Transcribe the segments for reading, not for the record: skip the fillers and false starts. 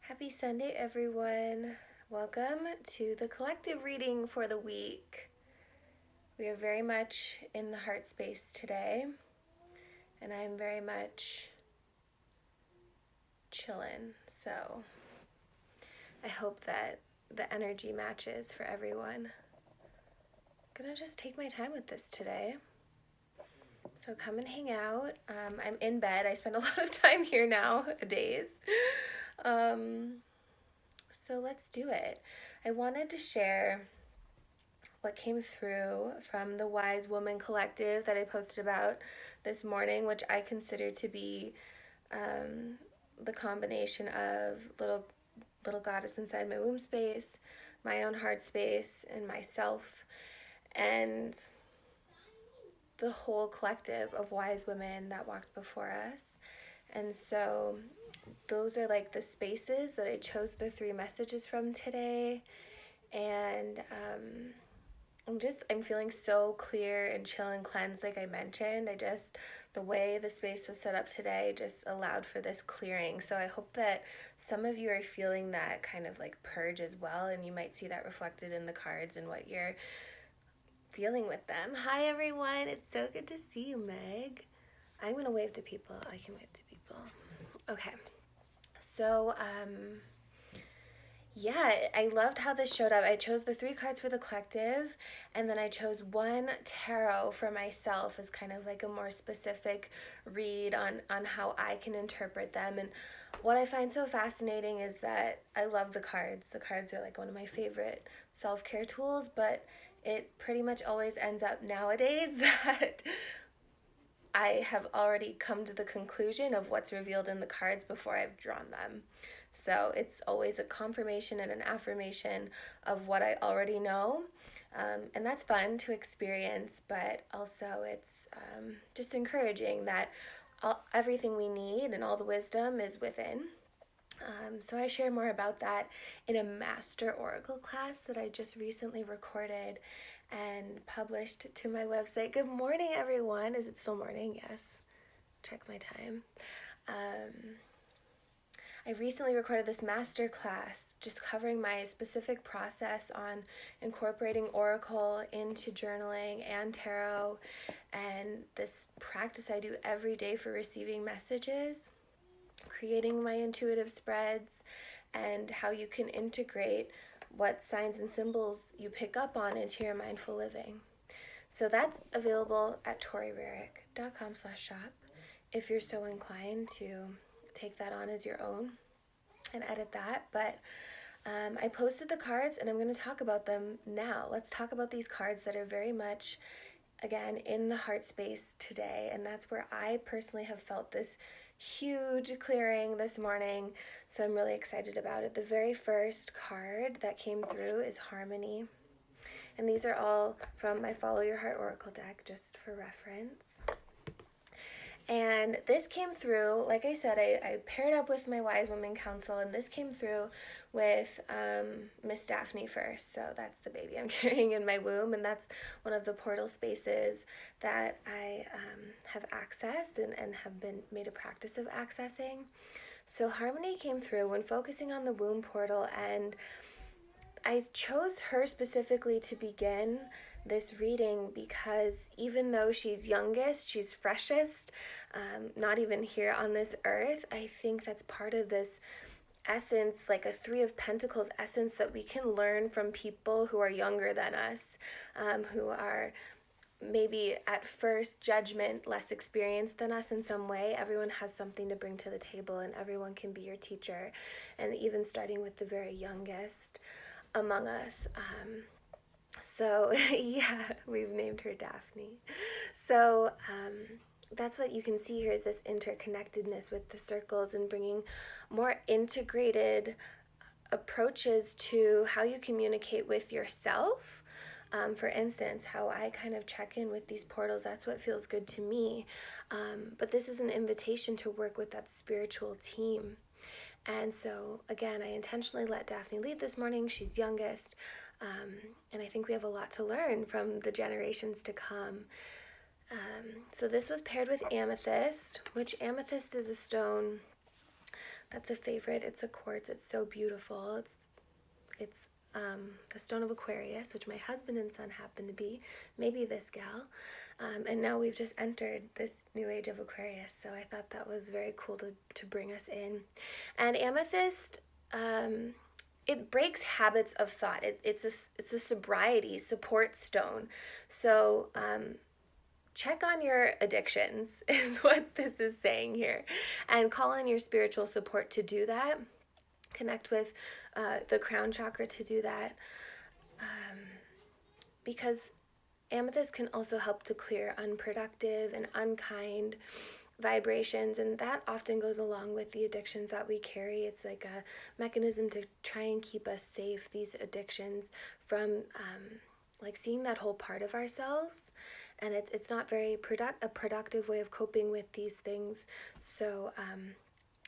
Happy Sunday, everyone. Welcome to the collective reading for the week. We are very much in the heart space today, and I am very much chillin'. So I hope that the energy matches for everyone. I'm gonna just take my time with this today. So come and hang out. I'm in bed. I spend a lot of time here nowadays. So let's do it. I wanted to share what came through from the Wise Woman Collective that I posted about this morning, which I consider to be the combination of little goddess inside my womb space, my own heart space, and myself, and the whole collective of wise women that walked before us. And so those are like the spaces that I chose the 3 messages from today. And I'm feeling so clear and chill and cleansed, like I mentioned. The way the space was set up today just allowed for this clearing. So I hope that some of you are feeling that kind of like purge as well, and you might see that reflected in the cards and what you're feeling with them. Hi everyone, it's so good to see you, Meg. I'm gonna wave to people. I can wave to people. Okay. So, yeah, I loved how this showed up. I chose the 3 cards for the collective, and then I chose 1 tarot for myself as kind of like a more specific read on how I can interpret them. And what I find so fascinating is that I love the cards. The cards are like one of my favorite self-care tools, but it pretty much always ends up nowadays that I have already come to the conclusion of what's revealed in the cards before I've drawn them. So it's always a confirmation and an affirmation of what I already know. And that's fun to experience, but also it's just encouraging that everything we need and all the wisdom is within. So I share more about that in a master oracle class that I just recently recorded and published to my website. Good morning, everyone. Is it still morning? Yes. Check my time. I recently recorded this master class just covering my specific process on incorporating oracle into journaling and tarot, and this practice I do every day for receiving messages, creating my intuitive spreads, and how you can integrate what signs and symbols you pick up on into your mindful living. So that's available at torierick.com/shop if you're so inclined to take that on as your own and edit that. But I posted the cards and I'm going to talk about them now. Let's talk about these cards that are very much, again, in the heart space today. And that's where I personally have felt this huge clearing this morning. So I'm really excited about it. The very first card that came through is Harmony. And these are all from my Follow Your Heart Oracle deck, just for reference. And this came through, like I said, I paired up with my Wise Women Council, and this came through with Miss Daphne first. So that's the baby I'm carrying in my womb, and that's one of the portal spaces that I have accessed and have been made a practice of accessing. So Harmony came through when focusing on the womb portal, and I chose her specifically to begin this reading because even though she's youngest, she's freshest, not even here on this earth, I think that's part of this essence, like a 3 of Pentacles essence, that we can learn from people who are younger than us, who are maybe at first judgment less experienced than us in some way. Everyone has something to bring to the table, and everyone can be your teacher, and even starting with the very youngest among us. So yeah, we've named her Daphne. So that's what you can see here, is this interconnectedness with the circles and bringing more integrated approaches to how you communicate with yourself. For instance, how I kind of check in with these portals, that's what feels good to me. But this is an invitation to work with that spiritual team. And so, again, I intentionally let Daphne lead this morning. She's youngest. And I think we have a lot to learn from the generations to come. So this was paired with Amethyst, which Amethyst is a stone That's a favorite. It's a quartz. It's so beautiful. It's the stone of Aquarius, which my husband and son happen to be. Maybe this gal. And now we've just entered this new age of Aquarius. So I thought that was very cool to bring us in. And amethyst, it breaks habits of thought. It's a sobriety support stone. So check on your addictions is what this is saying here, and call on your spiritual support to do that. Connect with the crown chakra to do that, because amethyst can also help to clear unproductive and unkind vibrations, and that often goes along with the addictions that we carry. It's like a mechanism to try and keep us safe, these addictions, from like seeing that whole part of ourselves, and it's not very a productive way of coping with these things. So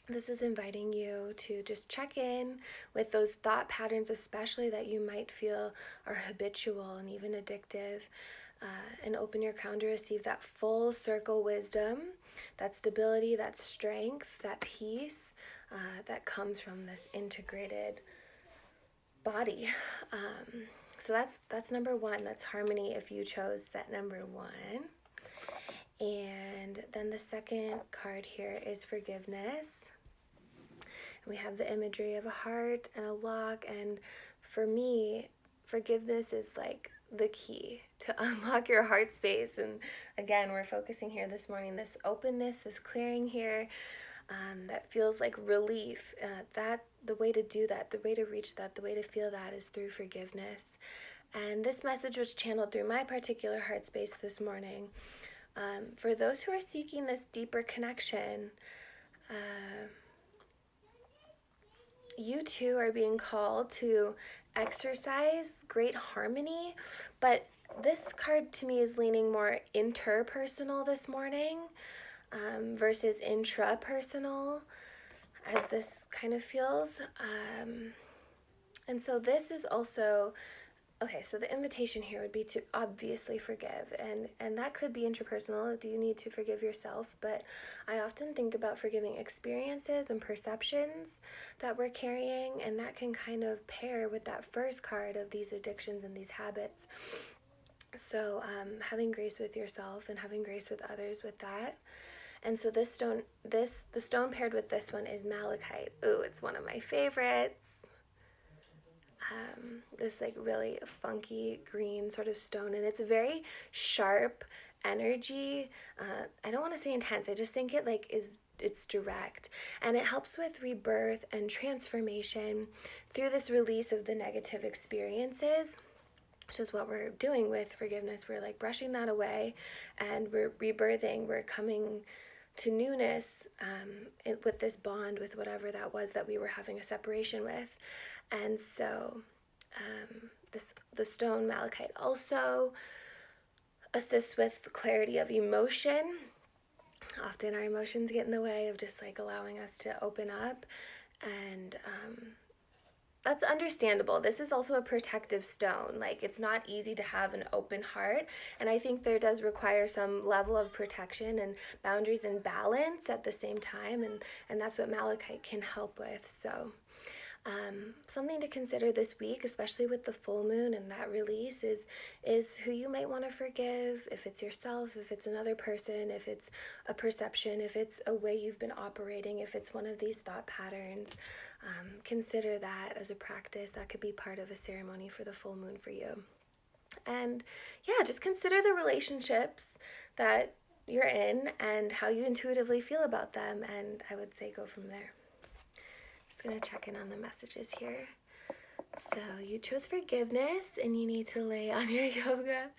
this is inviting you to just check in with those thought patterns, especially that you might feel are habitual and even addictive, and open your crown to receive that full circle wisdom, that stability, that strength, that peace that comes from this integrated body. So that's number one. That's harmony if you chose set number one. And then the second card here is forgiveness. We have the imagery of a heart and a lock, and for me, forgiveness is like the key to unlock your heart space. And again, we're focusing here this morning, this openness, this clearing here, that feels like relief. That the way to do that, the way to reach that, the way to feel that is through forgiveness. And this message was channeled through my particular heart space this morning. For those who are seeking this deeper connection, you too are being called to exercise great harmony, but this card to me is leaning more interpersonal this morning, versus intrapersonal, as this kind of feels. And so this is also, okay, so the invitation here would be to obviously forgive, and that could be interpersonal. Do you need to forgive yourself? But I often think about forgiving experiences and perceptions that we're carrying, and that can kind of pair with that first card of these addictions and these habits. So having grace with yourself and having grace with others with that. And so the stone paired with this one is malachite. Ooh, it's one of my favorites. This like really funky green sort of stone, and it's a very sharp energy. I don't want to say intense. I just think it's direct, and it helps with rebirth and transformation through this release of the negative experiences, which is what we're doing with forgiveness. We're like brushing that away, and we're rebirthing. We're coming to newness with this bond with whatever that was that we were having a separation with. And so the stone malachite also assists with clarity of emotion. Often our emotions get in the way of just like allowing us to open up, and that's understandable. This is also a protective stone. Like, it's not easy to have an open heart, and I think there does require some level of protection and boundaries and balance at the same time, and that's what malachite can help with. So something to consider this week, especially with the full moon and that release, is who you might want to forgive. If it's yourself, if it's another person, if it's a perception, if it's a way you've been operating, if it's one of these thought patterns, consider that as a practice. That could be part of a ceremony for the full moon for you. And yeah, just consider the relationships that you're in and how you intuitively feel about them, and I would say go from there. Just going to check in on the messages here. So you chose forgiveness, and you need to lay on your yoga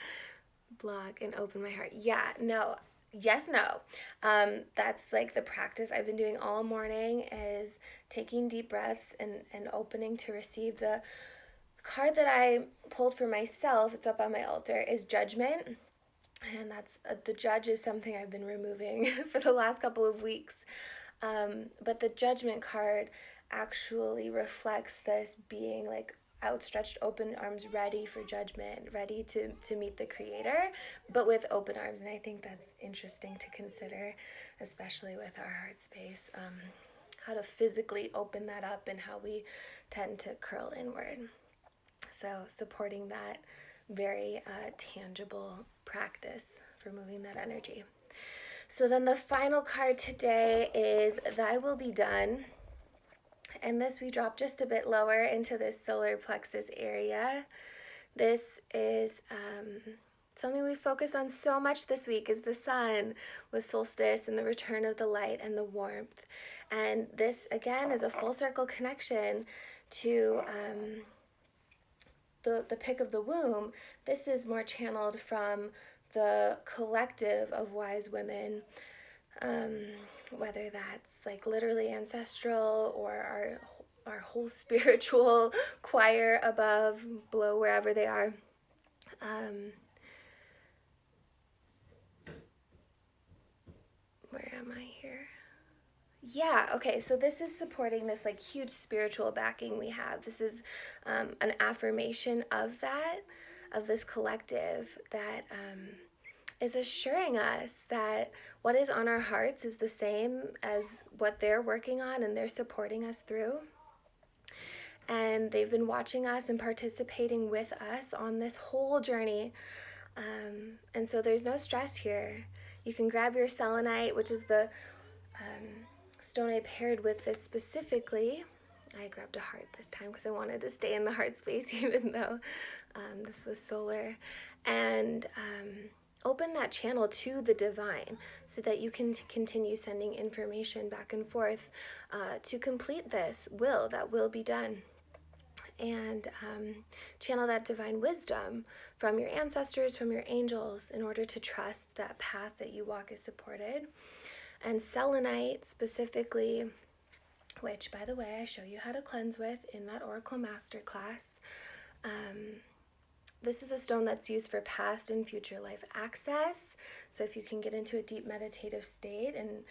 block and open my heart. Yeah, no, yes, no. That's like the practice I've been doing all morning, is taking deep breaths and opening to receive. The card that I pulled for myself, it's up on my altar, is Judgment. And that's the Judge is something I've been removing for the last couple of weeks. But the Judgment card actually reflects this being like outstretched open arms, ready for judgment, ready to meet the Creator, but with open arms. And I think that's interesting to consider, especially with our heart space. how to physically open that up and how we tend to curl inward. So supporting that very tangible practice for moving that energy. So then the final card today is Thy Will Be Done. And this we drop just a bit lower into this solar plexus area. This is something we focused on so much this week is the sun with solstice and the return of the light and the warmth. And this, again, is a full circle connection to the pick of the womb. This is more channeled from the collective of wise women, whether that's like literally ancestral or our whole spiritual choir above, below, wherever they are. Where am I here? Yeah, okay, so this is supporting this like huge spiritual backing we have. This is an affirmation of that, of this collective that is assuring us that what is on our hearts is the same as what they're working on and they're supporting us through. And they've been watching us and participating with us on this whole journey. And so there's no stress here. You can grab your selenite, which is the stone I paired with this specifically. I grabbed a heart this time because I wanted to stay in the heart space even though this was solar. And open that channel to the divine so that you can continue sending information back and forth to complete this will that will be done. And channel that divine wisdom from your ancestors, from your angels, in order to trust that path that you walk is supported. And selenite specifically, which, by the way, I show you how to cleanse with in that Oracle Masterclass. This is a stone that's used for past and future life access. So if you can get into a deep meditative state and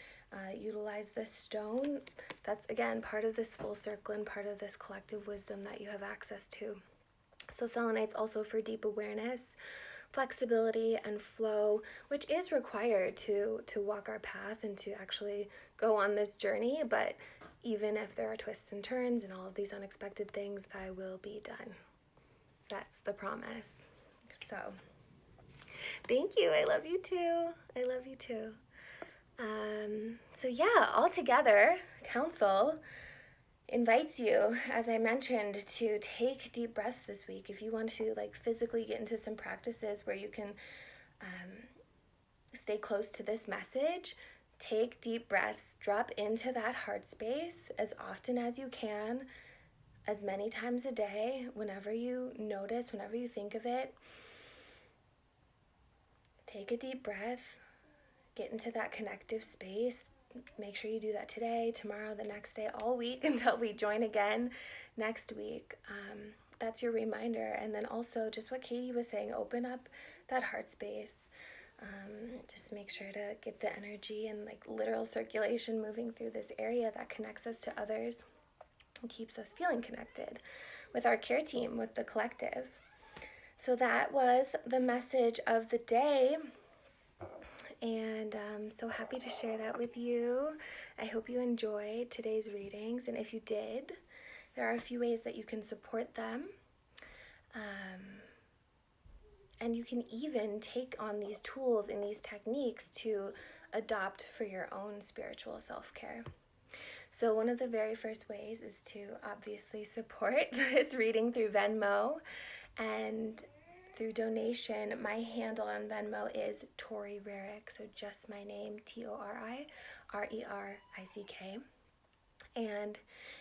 utilize this stone, that's, again, part of this full circle and part of this collective wisdom that you have access to. So selenite's also for deep awareness, flexibility, and flow, which is required to walk our path and to actually go on this journey. But even if there are twists and turns and all of these unexpected things, Thy will be done. That's the promise. So thank you. I love you too. I love you too. So yeah, all together, Council invites you, as I mentioned, to take deep breaths this week. If you want to like physically get into some practices where you can stay close to this message, take deep breaths, drop into that heart space as often as you can, as many times a day, whenever you notice, whenever you think of it. Take a deep breath, get into that connective space. Make sure you do that today, tomorrow, the next day, all week until we join again next week. That's your reminder. And then also just what Katie was saying, open up that heart space. Just make sure to get the energy and like literal circulation moving through this area that connects us to others and keeps us feeling connected with our care team, with the collective. So that was the message of the day. And I'm so happy to share that with you. I hope you enjoyed today's readings. And if you did, there are a few ways that you can support them. And you can even take on these tools and these techniques to adopt for your own spiritual self-care. So one of the very first ways is to obviously support this reading through Venmo and through donation. My handle on Venmo is Tori Rarick, so just my name, TORIRERICK. And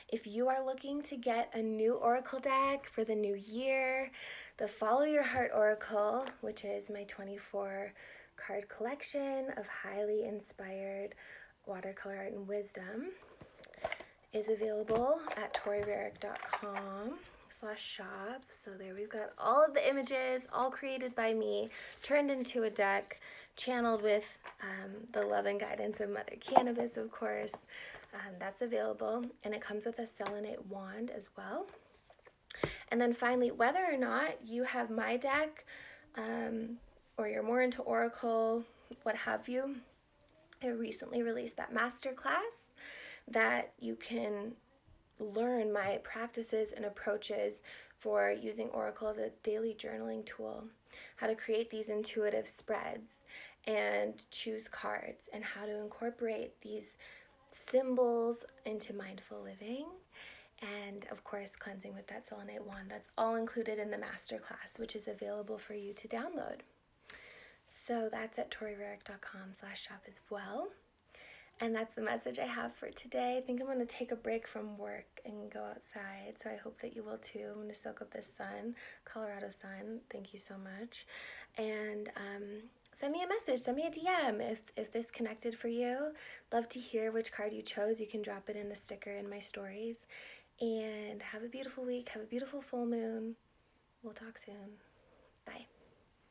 if you are looking to get a new Oracle deck for the new year, the Follow Your Heart Oracle, which is my 24 card collection of highly inspired watercolor art and wisdom, is available at toriRarick.com/shop. So there we've got all of the images, all created by me, turned into a deck, channeled with the love and guidance of Mother Cannabis, of course. That's available, and it comes with a selenite wand as well. And then finally, whether or not you have my deck or you're more into Oracle, what have you, I recently released that masterclass that you can learn my practices and approaches for using Oracle as a daily journaling tool, how to create these intuitive spreads and choose cards, and how to incorporate these symbols into mindful living, and of course cleansing with that selenite wand. That's all included in the masterclass, which is available for you to download. So that's at torierick.com/shop as well. And that's the message I have for today. I think I'm going to take a break from work and go outside. So I hope that you will too. I'm going to soak up this sun, Colorado sun. Thank you so much. And send me a message, send me a DM if this connected for you. Love to hear which card you chose. You can drop it in the sticker in my stories. And have a beautiful week. Have a beautiful full moon. We'll talk soon. Bye.